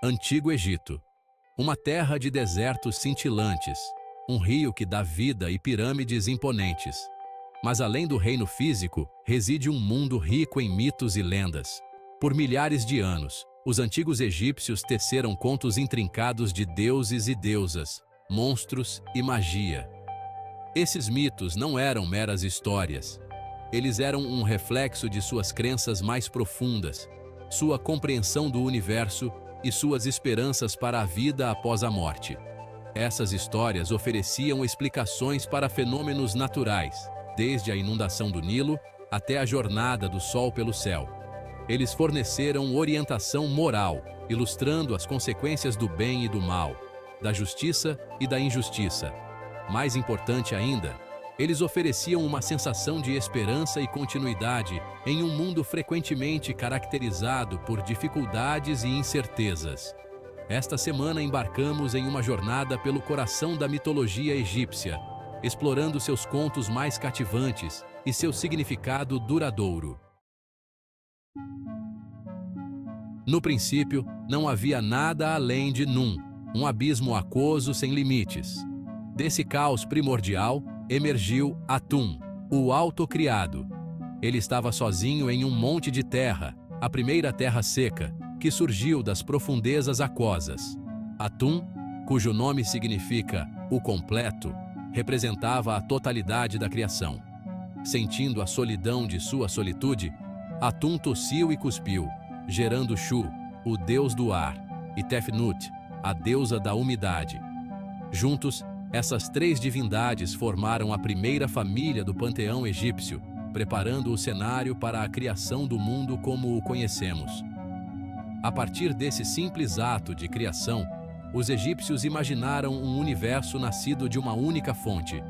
Antigo Egito. Uma terra de desertos cintilantes, um rio que dá vida e pirâmides imponentes. Mas além do reino físico, reside um mundo rico em mitos e lendas. Por milhares de anos, os antigos egípcios teceram contos intrincados de deuses e deusas, monstros e magia. Esses mitos não eram meras histórias. Eles eram um reflexo de suas crenças mais profundas, sua compreensão do universo e suas esperanças para a vida após a morte. Essas histórias ofereciam explicações para fenômenos naturais, desde a inundação do Nilo até a jornada do Sol pelo céu. Eles forneceram orientação moral, ilustrando as consequências do bem e do mal, da justiça e da injustiça. Mais importante ainda, eles ofereciam uma sensação de esperança e continuidade em um mundo frequentemente caracterizado por dificuldades e incertezas. Esta semana embarcamos em uma jornada pelo coração da mitologia egípcia, explorando seus contos mais cativantes e seu significado duradouro. No princípio, não havia nada além de Num, um abismo aquoso sem limites. Desse caos primordial, emergiu Atum, o autocriado. Ele estava sozinho em um monte de terra, a primeira terra seca, que surgiu das profundezas aquosas. Atum, cujo nome significa o completo, representava a totalidade da criação. Sentindo a solidão de sua solitude, Atum tossiu e cuspiu, gerando Shu, o deus do ar, e Tefnut, a deusa da umidade. Juntos, essas três divindades formaram a primeira família do panteão egípcio, preparando o cenário para a criação do mundo como o conhecemos. A partir desse simples ato de criação, os egípcios imaginaram um universo nascido de uma única fonte,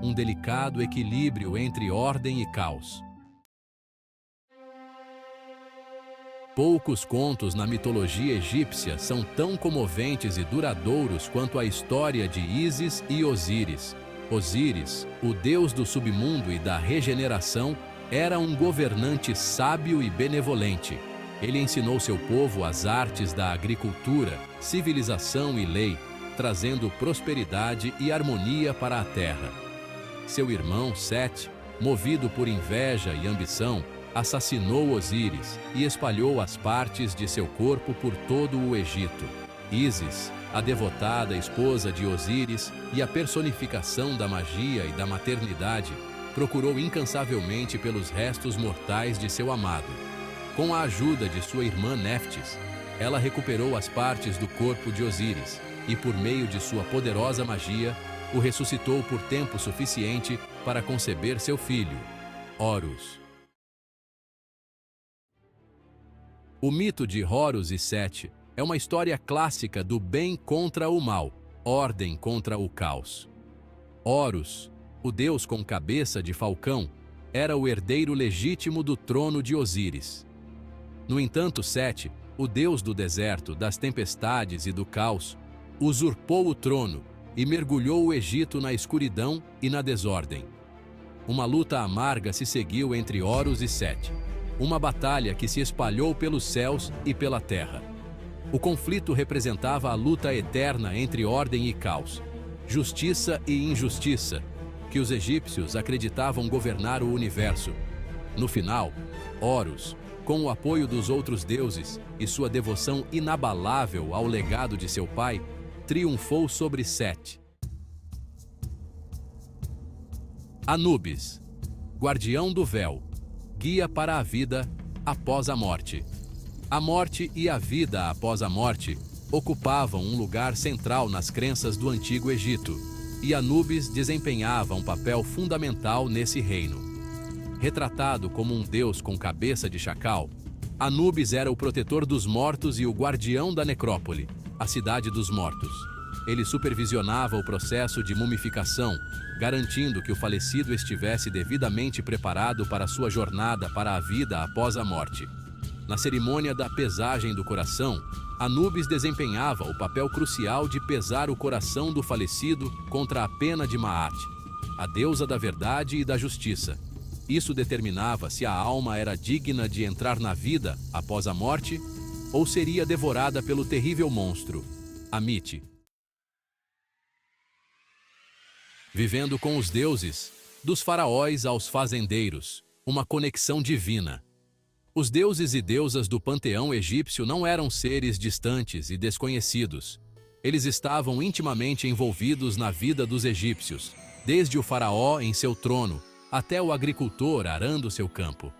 um delicado equilíbrio entre ordem e caos. Poucos contos na mitologia egípcia são tão comoventes e duradouros quanto a história de Ísis e Osíris. Osíris, o deus do submundo e da regeneração, era um governante sábio e benevolente. Ele ensinou seu povo as artes da agricultura, civilização e lei, trazendo prosperidade e harmonia para a terra. Seu irmão Sete, movido por inveja e ambição, assassinou Osíris e espalhou as partes de seu corpo por todo o Egito. Ísis, a devotada esposa de Osíris e a personificação da magia e da maternidade, procurou incansavelmente pelos restos mortais de seu amado. Com a ajuda de sua irmã Néftis, ela recuperou as partes do corpo de Osíris e, por meio de sua poderosa magia, o ressuscitou por tempo suficiente para conceber seu filho, Horus. O mito de Horus e Sete é uma história clássica do bem contra o mal, ordem contra o caos. Horus, o deus com cabeça de falcão, era o herdeiro legítimo do trono de Osíris. No entanto, Sete, o deus do deserto, das tempestades e do caos, usurpou o trono e mergulhou o Egito na escuridão e na desordem. Uma luta amarga se seguiu entre Horus e Sete. Uma batalha que se espalhou pelos céus e pela terra. O conflito representava a luta eterna entre ordem e caos, justiça e injustiça, que os egípcios acreditavam governar o universo. No final, Horus, com o apoio dos outros deuses e sua devoção inabalável ao legado de seu pai, triunfou sobre Sete. Anubis, guardião do véu, guia para a vida após a morte. A morte e a vida após a morte ocupavam um lugar central nas crenças do Antigo Egito, e Anubis desempenhava um papel fundamental nesse reino. Retratado como um deus com cabeça de chacal, Anubis era o protetor dos mortos e o guardião da necrópole, a cidade dos mortos. Ele supervisionava o processo de mumificação, garantindo que o falecido estivesse devidamente preparado para sua jornada para a vida após a morte. Na cerimônia da pesagem do coração, Anubis desempenhava o papel crucial de pesar o coração do falecido contra a pena de Maat, a deusa da verdade e da justiça. Isso determinava se a alma era digna de entrar na vida após a morte ou seria devorada pelo terrível monstro, Amite. Vivendo com os deuses, dos faraós aos fazendeiros, uma conexão divina. Os deuses e deusas do panteão egípcio não eram seres distantes e desconhecidos. Eles estavam intimamente envolvidos na vida dos egípcios, desde o faraó em seu trono, até o agricultor arando seu campo.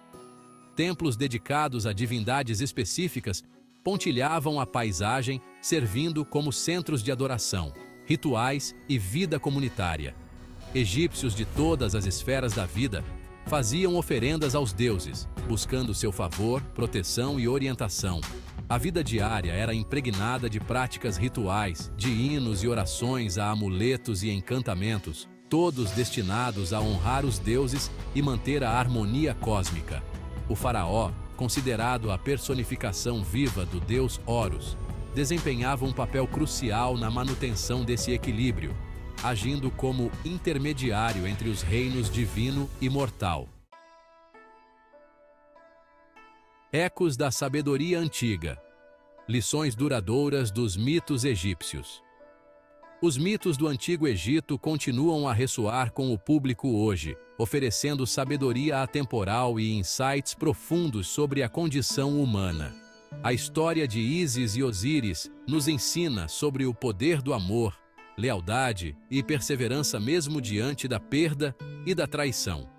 Templos dedicados a divindades específicas pontilhavam a paisagem, servindo como centros de adoração, rituais e vida comunitária. Egípcios de todas as esferas da vida faziam oferendas aos deuses, buscando seu favor, proteção e orientação. A vida diária era impregnada de práticas rituais, de hinos e orações a amuletos e encantamentos, todos destinados a honrar os deuses e manter a harmonia cósmica. O faraó, considerado a personificação viva do deus Horus, desempenhava um papel crucial na manutenção desse equilíbrio, agindo como intermediário entre os reinos divino e mortal. Ecos da sabedoria antiga. Lições duradouras dos mitos egípcios. Os mitos do Antigo Egito continuam a ressoar com o público hoje, oferecendo sabedoria atemporal e insights profundos sobre a condição humana. A história de Ísis e Osíris nos ensina sobre o poder do amor, lealdade e perseverança mesmo diante da perda e da traição.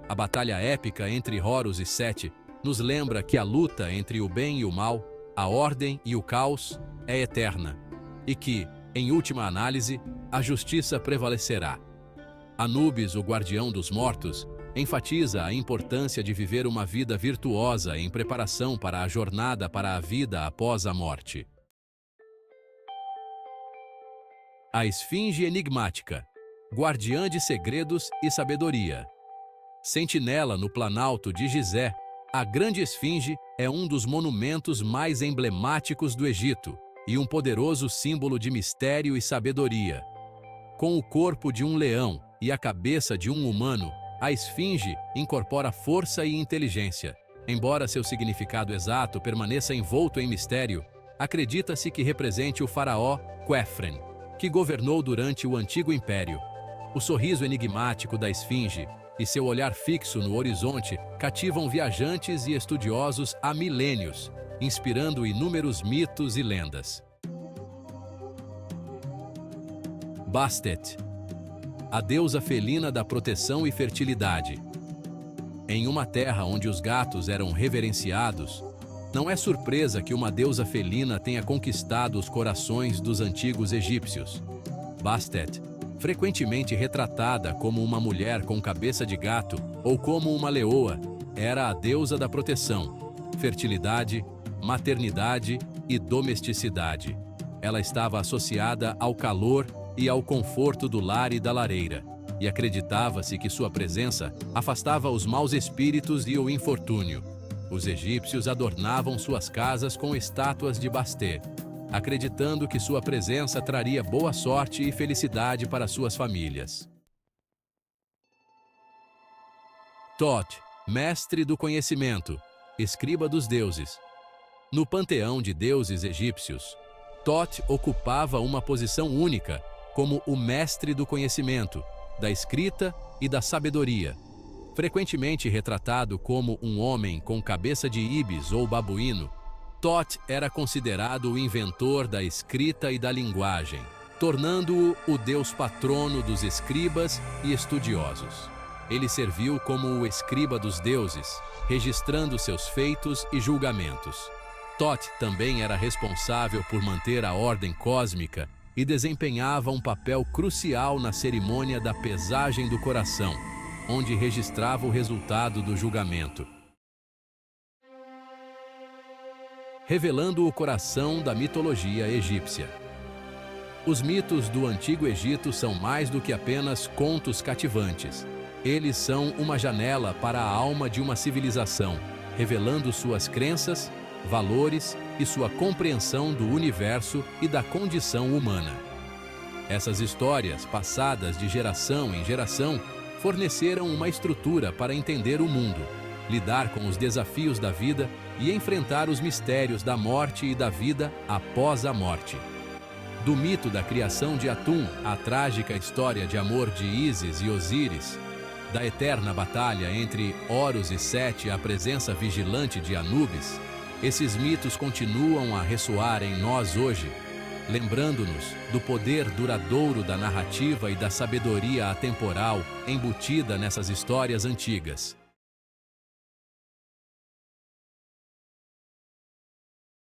A batalha épica entre Horus e Sete nos lembra que a luta entre o bem e o mal, a ordem e o caos, é eterna, e que, em última análise, a justiça prevalecerá. Anubis, o guardião dos mortos, enfatiza a importância de viver uma vida virtuosa em preparação para a jornada para a vida após a morte. A Esfinge Enigmática, guardiã de segredos e sabedoria. Sentinela no Planalto de Gizé, a Grande Esfinge é um dos monumentos mais emblemáticos do Egito e um poderoso símbolo de mistério e sabedoria. Com o corpo de um leão e a cabeça de um humano, a Esfinge incorpora força e inteligência. Embora seu significado exato permaneça envolto em mistério, acredita-se que represente o faraó Khafre, que governou durante o Antigo Império. O sorriso enigmático da Esfinge e seu olhar fixo no horizonte cativam viajantes e estudiosos há milênios, inspirando inúmeros mitos e lendas. Bastet, a deusa felina da proteção e fertilidade. Em uma terra onde os gatos eram reverenciados, não é surpresa que uma deusa felina tenha conquistado os corações dos antigos egípcios. Bastet, frequentemente retratada como uma mulher com cabeça de gato ou como uma leoa, era a deusa da proteção, fertilidade, maternidade e domesticidade. Ela estava associada ao calor e ao conforto do lar e da lareira, e acreditava-se que sua presença afastava os maus espíritos e o infortúnio. Os egípcios adornavam suas casas com estátuas de Bastet, acreditando que sua presença traria boa sorte e felicidade para suas famílias. Thoth, mestre do conhecimento, escriba dos deuses. No panteão de deuses egípcios, Thoth ocupava uma posição única como o mestre do conhecimento, da escrita e da sabedoria. Frequentemente retratado como um homem com cabeça de ibis ou babuíno, Thoth era considerado o inventor da escrita e da linguagem, tornando-o o deus patrono dos escribas e estudiosos. Ele serviu como o escriba dos deuses, registrando seus feitos e julgamentos. Thoth também era responsável por manter a ordem cósmica e desempenhava um papel crucial na cerimônia da pesagem do coração, onde registrava o resultado do julgamento. Revelando o coração da mitologia egípcia. Os mitos do Antigo Egito são mais do que apenas contos cativantes. Eles são uma janela para a alma de uma civilização, revelando suas crenças, valores e sua compreensão do universo e da condição humana. Essas histórias, passadas de geração em geração, forneceram uma estrutura para entender o mundo, lidar com os desafios da vida e enfrentar os mistérios da morte e da vida após a morte. Do mito da criação de Atum, à trágica história de amor de Ísis e Osíris, da eterna batalha entre Horus e Sete à presença vigilante de Anubis, esses mitos continuam a ressoar em nós hoje, lembrando-nos do poder duradouro da narrativa e da sabedoria atemporal embutida nessas histórias antigas.